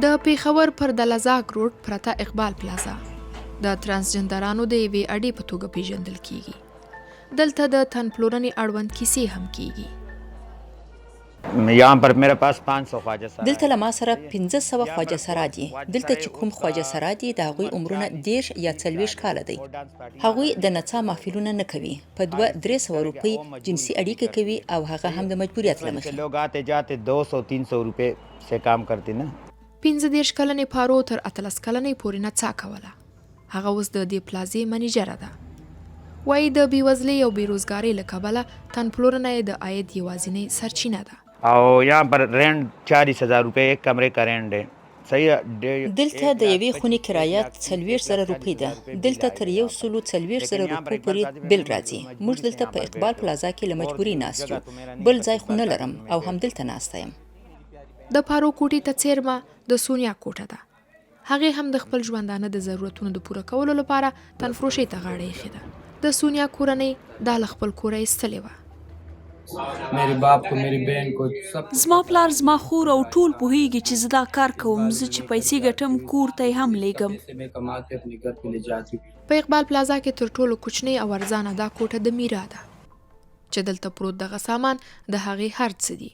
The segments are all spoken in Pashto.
د پیښور پر دلزاک روډ پرته اقبال پلازا د ترانسجندرانو د یوې اډې په توګه پیژندل کیږي. دلته د تن پلورنې اړوند کیسې هم کیږي. यहाँ पर मेरे पास 500 خواجه سرا دلته له ما سره 1500 خواجه سرا دي. دلته چې کوم خواجه سرا دي د هغوی عمرونه 10 یا 40 کاله دی. هغوی د نڅا محفلونه نه کوي. په 200-300 روپۍ جنسي اړیکه کوي او هغه هم د مجبوریت له مخې. लोग आते जाते 200-300 रुपए से काम करते ना. 15 کلنې پارو تر 18 کلنې پورې نڅا کوله. هغه اوس د دې پلازې منیجره ده. وایي د بېوزلۍ او بېروزګارۍ له کبله تن پلورنه یې د عاید یوازینۍ سرچینه ده. और यहाँ पर रेंट 40,000 रुपए एक कमरे का रेंट है. صحیح. دلته د یوې خونې کرایه 40,000 روپۍ ده. دلته تر 140,000 روپۍ پورې بل راځي. موږ دلته په اقبال پلازا کې له مجبوري ناست یو. بل ځای خو نه لرم او هم دلته ناسته یم. د پارو کوټې ته څیرمه د سونیا کوټه ده. هغې هم د خپل ژوندانه د ضرورتونو د پوره کولو لپاره تنفروشۍ ته غاړه ایښې ده. د سونیا کورنۍ دا له خپل کوره ایستلې وه. मेरे बाप को मेरी बहन को सब زما پلار زما خور او ټول پوهیږي چې زه دا کار کوم. زه چې پیسې ګټم کور ته یې هم لیږم. से मैं कमाते अपने घर पे ले जाती हूँ. په اقبال پلازا کې تر ټولو کوچنۍ او ارزانه دا کوټه د میرا ده چې دلته پروت دغه سامان د هغې هر څه دي.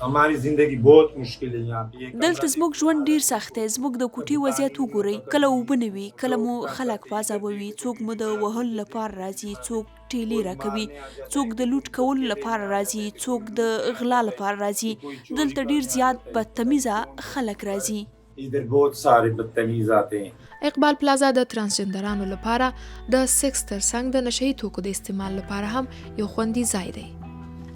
हमारी जिंदगी बहुत मुश्किल है यहाँ पे. دلته زموږ ژوند ډیر سخت دی. زموږ د کوټې وضعیت وګورئ. کله اوبه نه وي، کله مو خلک پازابوي، څوک مو د وهلو لپاره راځي، څوک ټیلې راکوي، څوک د لوټ کولو لپاره راځي، څوک د غلا لپاره راځي. دلته ډیر زیات بدتمیزه خلک راځي. इधर बहुत सारे बदतमीज आते हैं. اقبال پلازا د ترانسجندرانو لپاره د سکس ترڅنګ د نشهیي توکو د استعمال لپاره هم یو خوندي ځای دی.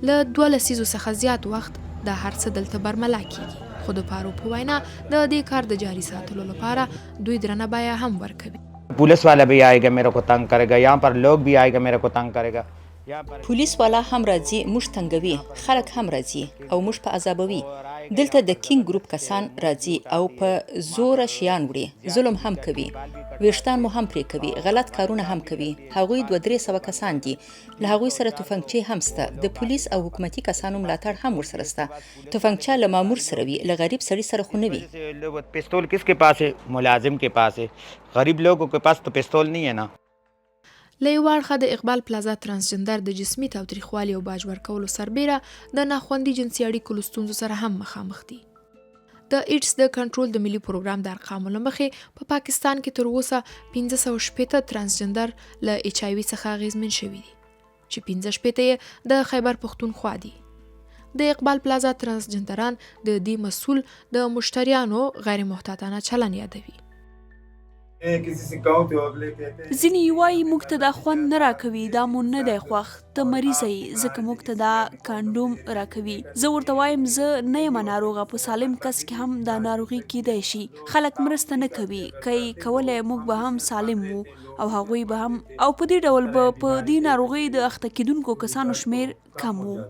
له 2 لسیزو څخه زیات وخت دا هر څه دلته برملا کیږي. خو د پارو په وینا د دې کار د جاري ساتلو لپاره دوی درنه بیه هم ورکوي. पुलिस वाला भी आएगा मेरे को तंग करेगा. यहाँ पर लोग भी आएगा मेरे को तंग करेगा. پولیس والا هم راځي، موږ تنګوي. خلک هم راځي او موږ په عذابوي. دلته د کینګ ګروپ کسان راځي او په زوره شیان وړي. ظلم هم کوي. ویشتان مو هم پرې کوي. غلط کارونه هم کوي. هغوی 200-300 کسان دي. له هغوی سره توفنګچې هم سته. د پولیس او حکومتي کسانو ملاتړ هم ورسره سته. توفنګچه له مامور سره وي، له غریب سړي سره خو نه وي. पिस्तौल किसके पास है? मुलाजिम के पास है. गरीब लोगों के पास तो पिस्तौल नहीं है ना. له یو اړخه د اقبال پلازا ترانسجندر د جسمي تاوتریخوالي او باج ورکولو سربیره د ناخوندي جنسي اړیکو له ستونزو سره هم مخامخ دي. د ایډز د کنټرول د ملي پروګرام د ارقامو له مخې په پاکستان کې تر اوسه 560 ترانسجندر له ایچ آی وي څخه اغېزمن شوي دي چې 15 یې د خیبر پښتونخوا دي. د اقبال پلازا ترانسجندران د دې مسؤل د مشتریانو غیر محتاطانه چلن یادوي. ځینې یې وایي موږ ته دا خوند نه راکوي، دا مو نه دی خوښ، ته مریضه یې ځکه موږ ته دا کانډوم راکوي. زه ورته وایم زه نه یم ناروغه، په سالم کس کې هم دا ناروغي کیدای شي. خلک مرسته نه کوي. که یې کولی موږ به هم سالم وو او هغوی به هم، او په دې ډول به په دې ناروغۍ د اخته کیدونکو کسانو شمیر کم وو.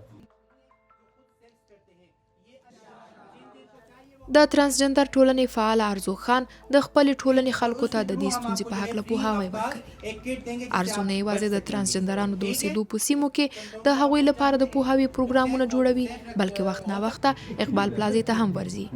د ترانسجندر ټولنې فعال ارزو خان د خپلې ټولنې خلکو ته د دې ستونزې په هکله پوهاوی ورکوي. ارزو نه یوازې د ترانسجندرانو د اوسېدو په سیمو کې د هغوی لپاره د پوهاوي پروګرامونه جوړوي، بلکې وخت ناوخته اقبال پلازې ته هم ورځي.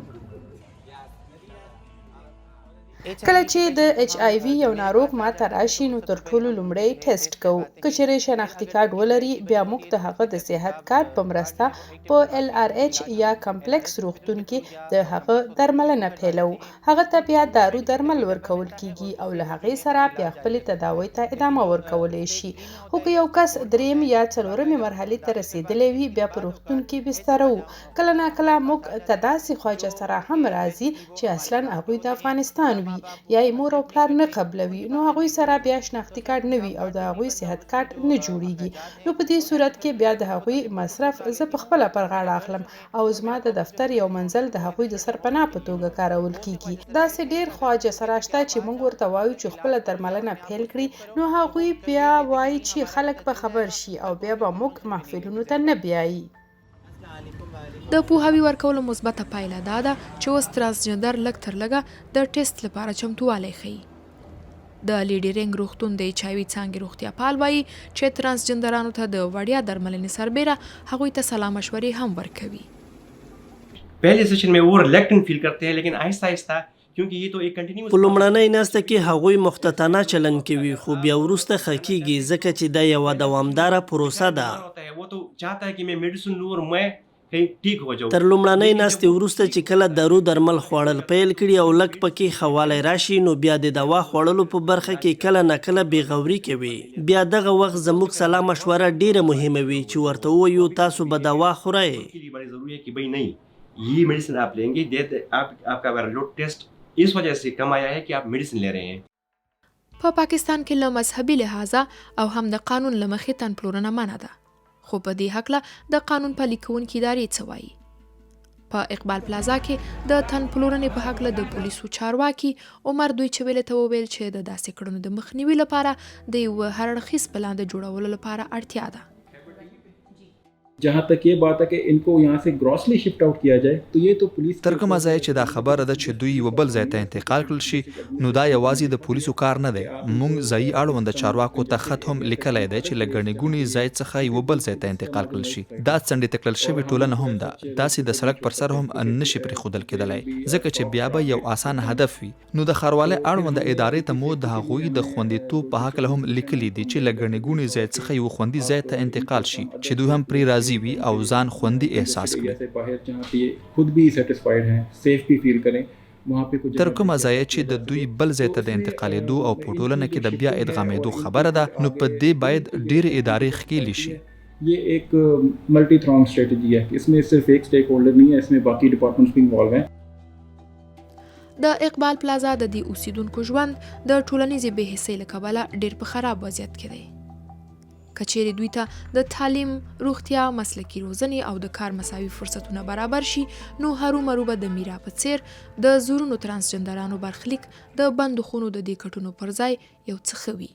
کله چې د ایچ آی وي یو ناروغ ما ته راشي نو تر ټولو لومړی ټیسټ کوو. که چیرې شناختي کارت ولري بیا موږ د هغه د صحت کارت په مرسته په ال آر ایچ یا کمپلیکس روغتون کې د هغه درملنه پیلو. هغه ته بیا دارو درمل ورکول کیږي او له هغې سره بیا خپلې تداوی ته ادامه ورکولی شي. خو که یو کس 3 یا 4 مرحلې ته رسیدلی وي بیا په روغتون کې بستره وو. کله ناکله موږ ته داسې خواجه سره هم راځي چې اصلا هغوی د افغانستان وي یا یې مور او پلار نه قبلوي، نو هغوی سره بیا شناختي کارت نه وي او د هغوی صحت کارت نه جوړیږي. نو په دې صورت کې بیا د هغوی مصرف زه په خپله پر غاړه اخلم او زما د دفتر یو منزل د هغوی د سرپناه په توګه کارول کیږي. داسې ډیر خواجه سره شته چې موږ ورته وایو چې خپله درملنه پیل کړي، نو هغوی بیا وایي چې خلک به خبر شي او بیا به موږ محفلونو ته نه بیایي. د پوهاوي ورکولو مثبته پایله دا ده چې اوس ترانسجندر لږ تر لږه د ټیسټ لپاره چمتووالی ښیي. د لیډرینګ روغتون د ایچ آی وي څانګې روغتیاپال وایي چې ترانسجندرانو ته د وړیا درملنې سربیره هغوی ته سلا مشورې هم ورکوي. पहले सेशन में वो रिलेक्टेंट फील करते हैं, लेकिन आहिस्ता आहिस्ता क्योंकि ये तो एक कंटिन्यूअस په لومړنۍ ناسته کې هغوی مختتانه چلند کوي خو بیا وروسته ښه کیږي ځکه چې دا یوه دوامداره پروسه ده. होता है, वो तो चाहता है कि मैं मेडिसिन लूं और मैं कहीं ठीक हो जाऊं. تر لومړنۍ ناستې وروسته چې کله درو درمل خوړل پیل کړي او لږ پکې ښه والی راشي نو بیا د دوا خوړلو په برخه کې کله نه کله بېغوري کوي. بیا دغه وخت زموږ سلا مشوره ډیره مهمه وي چې ورته ووایو تاسو به دوا خورئ. के लिए बड़ी ज़रूरी है कि भाई नहीं, ये मेडिसिन आप लेंगे, आपका वायरल टेस्ट इस वजह से कम आया है कि आप मेडिसिन ले रहे हैं. په پاکستان کې له مذهبي لحاظه او هم د قانون له مخې تن پلورنه منع ده، خو په دې هکله د قانون پلي کوونکي ادارې څه وایي؟ په اقبال پلازا کې د تن پلورنې په هکله د پولیسو چارواکي عمر دوی چویلې ته وویل چې د داسې کړنو د مخنیوي لپاره د یوه هر اړخیز پلان د جوړولو لپاره اړتیا ده. जहाँ तक ये बात है कि इनको यहाँ से ग्रॉसली शिफ्ट आउट किया जाए तो ये तो पुलिस تر کومه ځای چې دا خبره ده چې دوی یو بل ځای ته انتقال کړل شي نو دا یوازې د پولیسو کار نه دی. موږ ځایي اړوند چارواکو ته خط هم لیکلی دی چې له ګڼې ګوڼې ځای څخه یو بل ځای ته انتقال کړل شي. دا څنډې ته کړل شوې ټولنه هم ده، داسې د سړک پر سر هم نشي پرېښودل کېدلی ځکه چې بیا به یو اسانه هدف وي. نو د ښاروالۍ اړونده ادارې ته مو د هغوی د خوندیتوب په هکله هم لیکلي دي چې له ګڼې ګوڼې ځای څخه یو خوندي ځای ته انتقال شي چې دوی هم پرې راضي وي او ځان خوندي احساس کړي. خود بھی سیټسفاید ہیں، سیف بھی فیل کریں. تر کومه ځای چې د دوی بل ځای ته د انتقالېدو او په ټولنه کې د بیا ادغامېدو خبره ده نو په دې باید ډېرې ادارې ښکېلې شي. یہ ایک ملٹی تھرونگ اسٹریٹجی ہے، اس میں صرف ایک سٹیک ہولڈر نہیں ہے، اس میں باقی ڈپارٹمنٹس بھی انوالو ہیں. د اقبال پلازا د دې اوسیدونکو ژوند د ټولنیزې بې حسۍ له کبله ډېر په خراب وضعیت کې دی. کچېرې دوی ته د تعلیم، روغتیا، مسلکي روزنې او د کار مساوي فرصتونه برابر شي نو هرومرو به د میرا په څیر د زورونو ترانسجندرانو برخلیک د بندو خونو د دې کټونو پر ځای یو څه ښه وي.